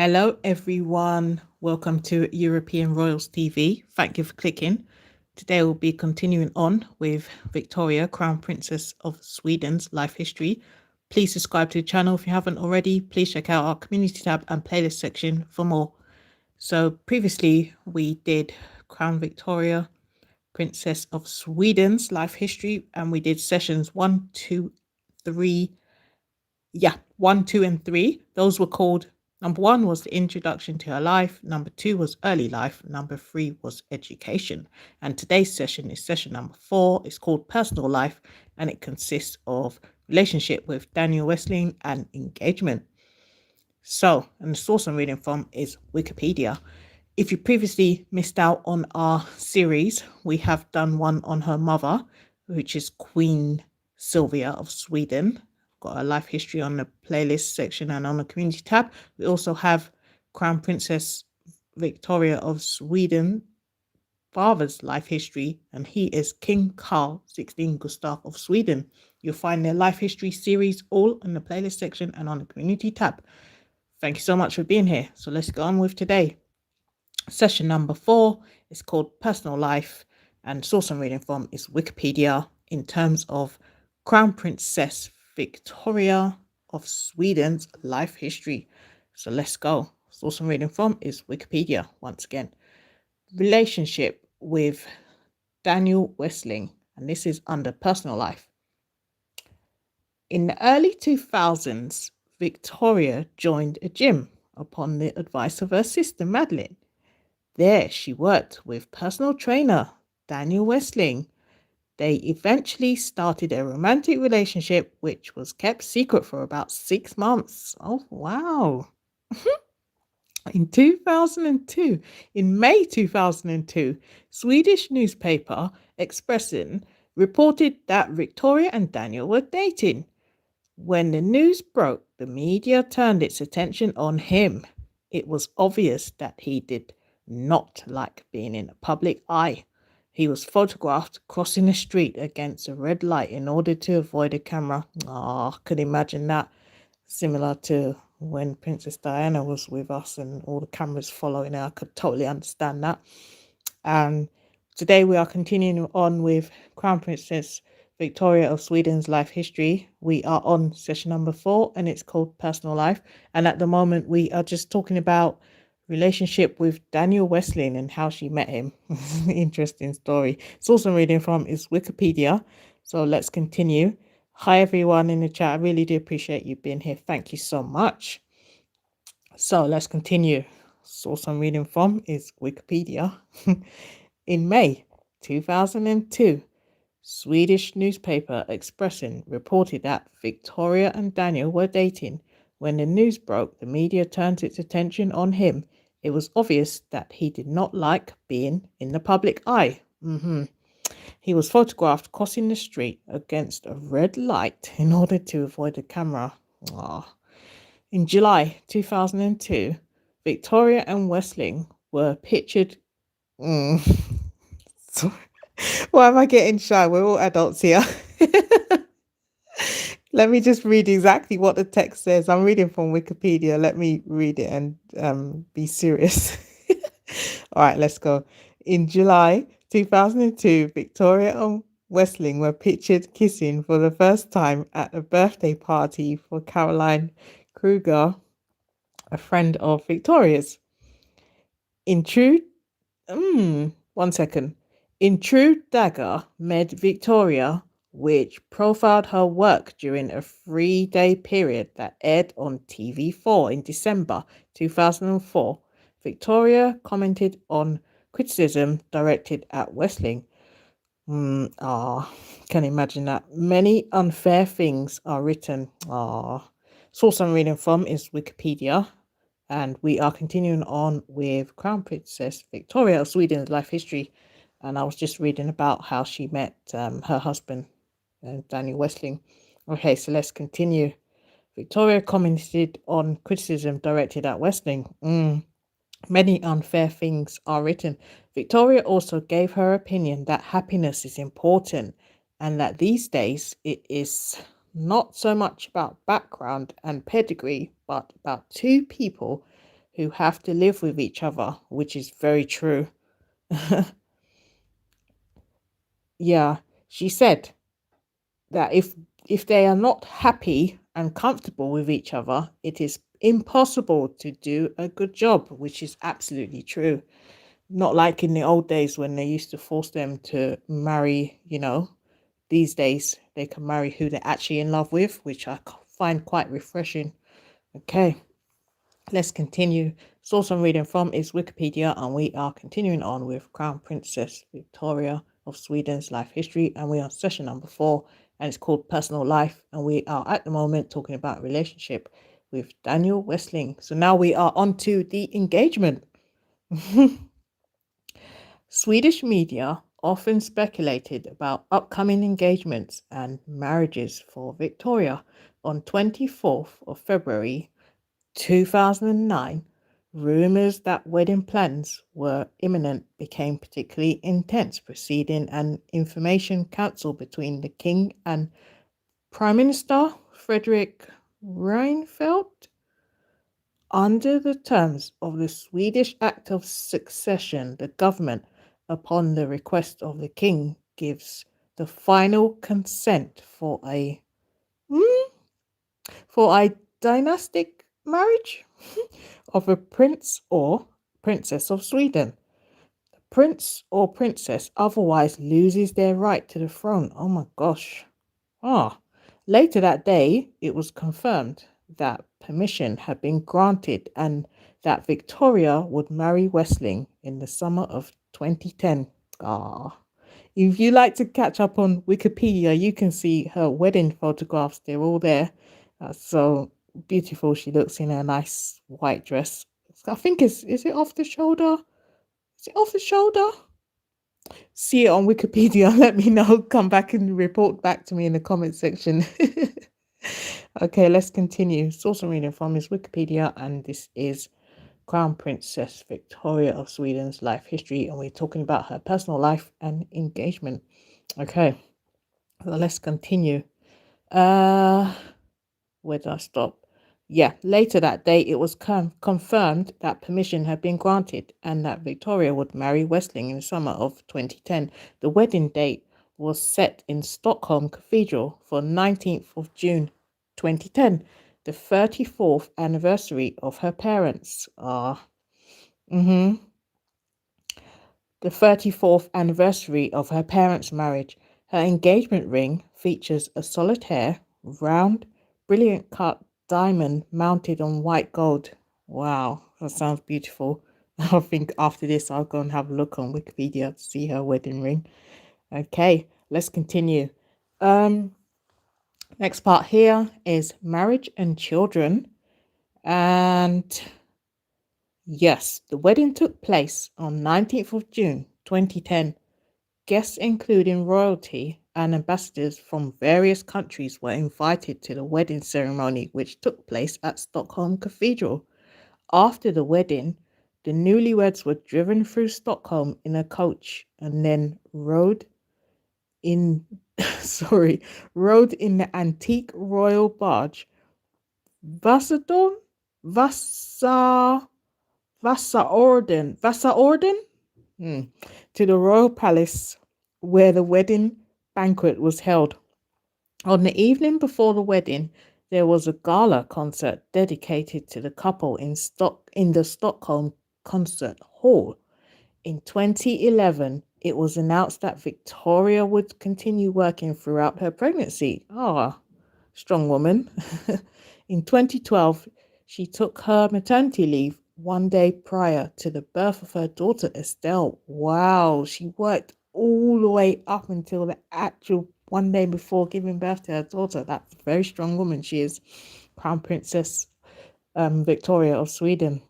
Hello, everyone. Welcome to European Royals TV. Thank you for clicking. Today we'll be continuing on with Victoria, Crown Princess of Sweden's life history. Please subscribe to the channel if you haven't already. Please check out our community tab and playlist section for more. So previously we did Crown Victoria, Princess of Sweden's life history, and we did sessions 1, 2, 3. Yeah, 1, 2, and 3. Those were called, number 1 was the introduction to her life, number 2 was early life, number 3 was education. And today's session is session number 4. It's called personal life, and it consists of relationship with Daniel Westling and engagement. So, and the source I'm reading from is Wikipedia. If you previously missed out on our series, we have done one on her mother, which is Queen Silvia of Sweden. Got a life history on the playlist section and on the community tab. We also have Crown Princess Victoria of Sweden father's life history, and he is King Carl Gustaf of Sweden. You'll find their life history series all in the playlist section and on the community tab. Thank you so much for being here. So let's go on with today. Session number 4 is called Personal Life, and source I'm reading from is Wikipedia in terms of Crown Princess Victoria of Sweden's life history. So let's go. Source I'm reading from is Wikipedia once again. Relationship with Daniel Westling, and this is under personal life. In the early 2000s, Victoria joined a gym upon the advice of her sister Madeline. There she worked with personal trainer Daniel Westling. They eventually started a romantic relationship which was kept secret for about 6 months. Oh, wow. In May 2002, Swedish newspaper Expressen reported that Victoria and Daniel were dating. When the news broke, the media turned its attention on him. It was obvious that he did not like being in the public eye. He was photographed crossing the street against a red light in order to avoid a camera. I could imagine that. Similar to when Princess Diana was with us and all the cameras following her. I could totally understand that. And today we are continuing on with Crown Princess Victoria of Sweden's life history. We are on session number 4 and it's called Personal Life. And at the moment we are just talking about relationship with Daniel Westling and how she met him. Interesting story. Source I'm reading from is Wikipedia. So let's continue. Hi everyone in the chat. I really do appreciate you being here. Thank you so much. So let's continue. Source I'm reading from is Wikipedia. In May 2002, Swedish newspaper Expressen reported that Victoria and Daniel were dating. When the news broke, the media turned its attention on him. It was obvious that he did not like being in the public eye. He was photographed crossing the street against a red light in order to avoid the camera. In July 2002, Victoria and Westling were pictured. Sorry. Why am I getting shy? We're all adults here. Let me just read exactly what the text says. I'm reading from Wikipedia. Let me read it and be serious. All right, let's go. In July 2002, Victoria and Westling were pictured kissing for the first time at a birthday party for Caroline Kruger, a friend of Victoria's. In true Dagger met Victoria, which profiled her work during a 3-day period that aired on TV4 in December 2004. Victoria commented on criticism directed at Westling. Can imagine that. Many unfair things are written. Source I'm reading from is Wikipedia. And we are continuing on with Crown Princess Victoria of Sweden's life history. And I was just reading about how she met her husband, Daniel Westling. Okay, so let's continue. Victoria commented on criticism directed at Westling. Many unfair things are written. Victoria also gave her opinion that happiness is important and that these days it is not so much about background and pedigree, but about two people who have to live with each other, which is very true. Yeah, she said that if they are not happy and comfortable with each other, it is impossible to do a good job, which is absolutely true. Not like in the old days when they used to force them to marry, these days they can marry who they're actually in love with, which I find quite refreshing. Okay, let's continue. Source I'm reading from is Wikipedia, and we are continuing on with Crown Princess Victoria of Sweden's life history, and we are on session number 4, and it's called Personal Life, and we are at the moment talking about relationship with Daniel Westling. So now we are on to the engagement. Swedish media often speculated about upcoming engagements and marriages for Victoria. On 24th of February 2009, rumors that wedding plans were imminent became particularly intense, preceding an information council between the King and Prime Minister Fredrik Reinfeldt. Under the terms of the Swedish Act of Succession, the government, upon the request of the king, gives the final consent for a dynastic marriage of a prince or princess of Sweden. The prince or princess otherwise loses their right to the throne. Oh my gosh. Later that day, it was confirmed that permission had been granted and that Victoria would marry Westling in the summer of 2010. If you like to catch up on Wikipedia, you can see her wedding photographs. They're all there. So beautiful she looks in her nice white dress. I think is it off the shoulder? Is it off the shoulder? See it on Wikipedia. Let me know. Come back and report back to me in the comment section. Okay, let's continue. Source I'm reading from is Wikipedia, and this is Crown Princess Victoria of Sweden's life history, and we're talking about her personal life and engagement. Okay, well, let's continue. Where did I stop? Yeah, later that day, it was confirmed that permission had been granted and that Victoria would marry Westling in the summer of 2010. The wedding date was set in Stockholm Cathedral for 19th of June 2010, the 34th anniversary of her parents. The 34th anniversary of her parents' marriage. Her engagement ring features a solitaire, round, brilliant cut diamond mounted on white gold. Wow, that sounds beautiful. I think after this, I'll go and have a look on Wikipedia to see her wedding ring. Okay, let's continue. Next part here is marriage and children. And yes, the wedding took place on 19th of June 2010. Guests, including royalty and ambassadors from various countries, were invited to the wedding ceremony, which took place at Stockholm Cathedral. After the wedding, the newlyweds were driven through Stockholm in a coach and then rode in rode in the antique royal barge Vassadon Vassa Vassaorden to the royal palace where the wedding banquet was held. On the evening before the wedding, there was a gala concert dedicated to the couple in the Stockholm Concert Hall. In 2011, it was announced that Victoria would continue working throughout her pregnancy. Strong woman. In 2012, she took her maternity leave one day prior to the birth of her daughter, Estelle. Wow, she worked all the way up until the actual one day before giving birth to her daughter. That's a very strong woman. She is Crown Princess Victoria of Sweden.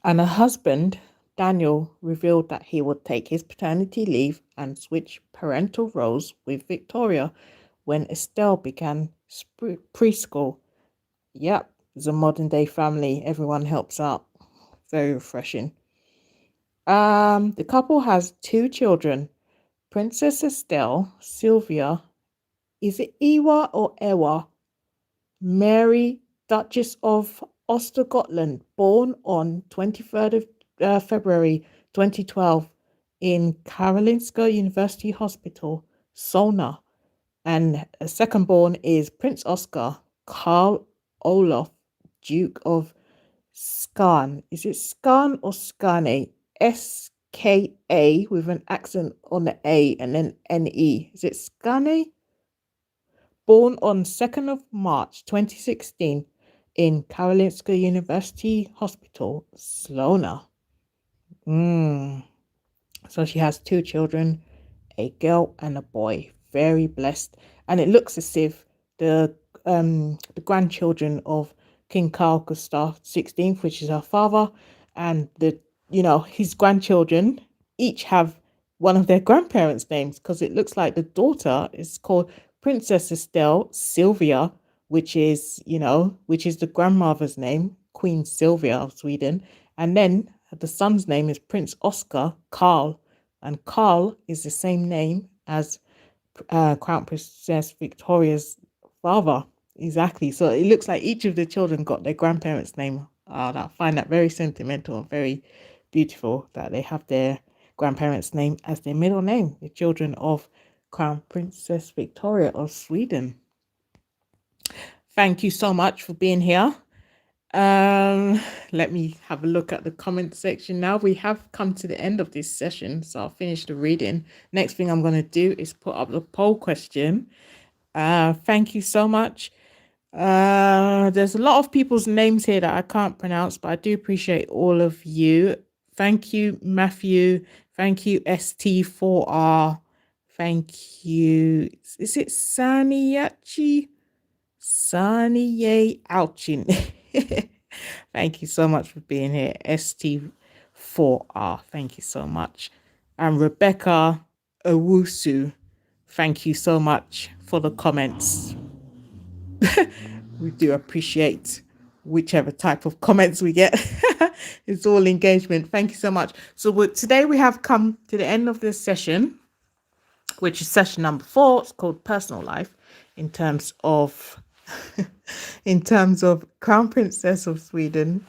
And her husband, Daniel, revealed that he would take his paternity leave and switch parental roles with Victoria when Estelle began preschool. Yep, it's a modern day family. Everyone helps out. Very refreshing. The couple has 2 children. Princess Estelle, Silvia, is it Ewa or Ewa? Mary, Duchess of Ostergotland, born on 23rd of February 2012 in Karolinska University Hospital, Solna. And a second born is Prince Oscar Carl Olof, Duke of Skan. Is it Skan or Skane? SKA with an accent on the A and then NE. Is it Skane? Born on 2nd of March 2016 in Karolinska University Hospital, Solna. So she has two children, a girl and a boy. Very blessed. And it looks as if the grandchildren of King Carl Gustaf 16th, which is her father, and his grandchildren each have one of their grandparents' names, because it looks like the daughter is called Princess Estelle Silvia, which is the grandmother's name, Queen Silvia of Sweden. And then the son's name is Prince Oscar Carl, and Carl is the same name as Crown Princess Victoria's father. Exactly. So it looks like each of the children got their grandparents' name. I find that very sentimental and very beautiful that they have their grandparents' name as their middle name, the children of Crown Princess Victoria of Sweden. Thank you so much for being here. Let me have a look at the comment section now. We have come to the end of this session, so I'll finish the reading. Next thing I'm going to do is put up the poll question. Thank you so much. There's a lot of people's names here that I can't pronounce, but I do appreciate all of you. Thank you, Matthew. Thank you, ST4R. Thank you. Is it Saniyachi? Saniye Alchin. Thank you so much for being here. ST4R. Thank you so much. And Rebecca Owusu. Thank you so much for the comments. We do appreciate whichever type of comments we get. It's all engagement. Thank you so much. So today we have come to the end of this session, which is session number 4. It's called Personal Life, in terms of Crown Princess of Sweden,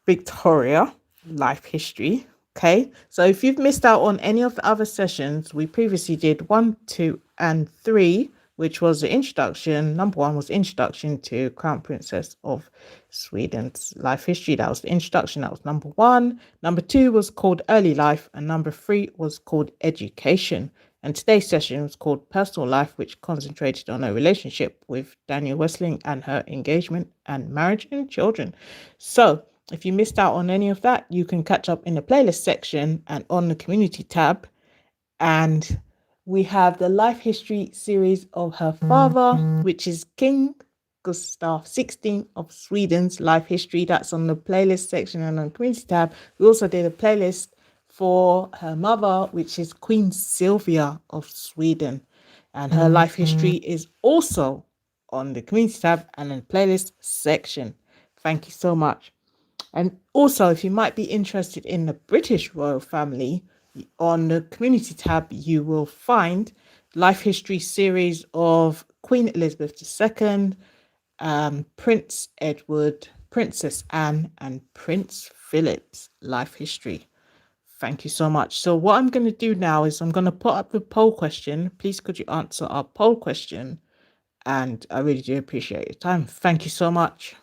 Victoria, life history. Okay, so if you've missed out on any of the other sessions, we previously did 1, 2, and 3, which was the introduction. Number 1 was introduction to Crown Princess of Sweden's life history. That was the introduction. That was number 1. Number 2 was called Early Life, and number 3 was called Education. And today's session was called Personal Life, which concentrated on her relationship with Daniel Westling and her engagement and marriage and children. So if you missed out on any of that, you can catch up in the playlist section and on the community tab. And we have the life history series of her father, which is King Gustaf 16th of Sweden's life history. That's on the playlist section and on the community tab. We also did a playlist for her mother, which is Queen Silvia of Sweden. And her life history is also on the community tab and in the playlist section. Thank you so much. And also, if you might be interested in the British royal family, on the community tab, you will find life history series of Queen Elizabeth II, Prince Edward, Princess Anne, and Prince Philip's life history. Thank you so much. So what I'm going to do now is I'm going to put up the poll question. Please could you answer our poll question? And I really do appreciate your time. Thank you so much.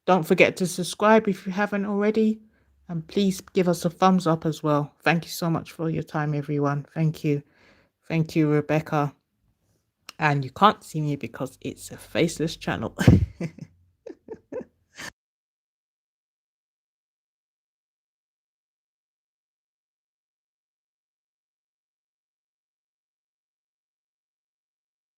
Don't forget to subscribe if you haven't already. And please give us a thumbs up as well. Thank you so much for your time, everyone. Thank you. Thank you, Rebecca. And you can't see me because it's a faceless channel.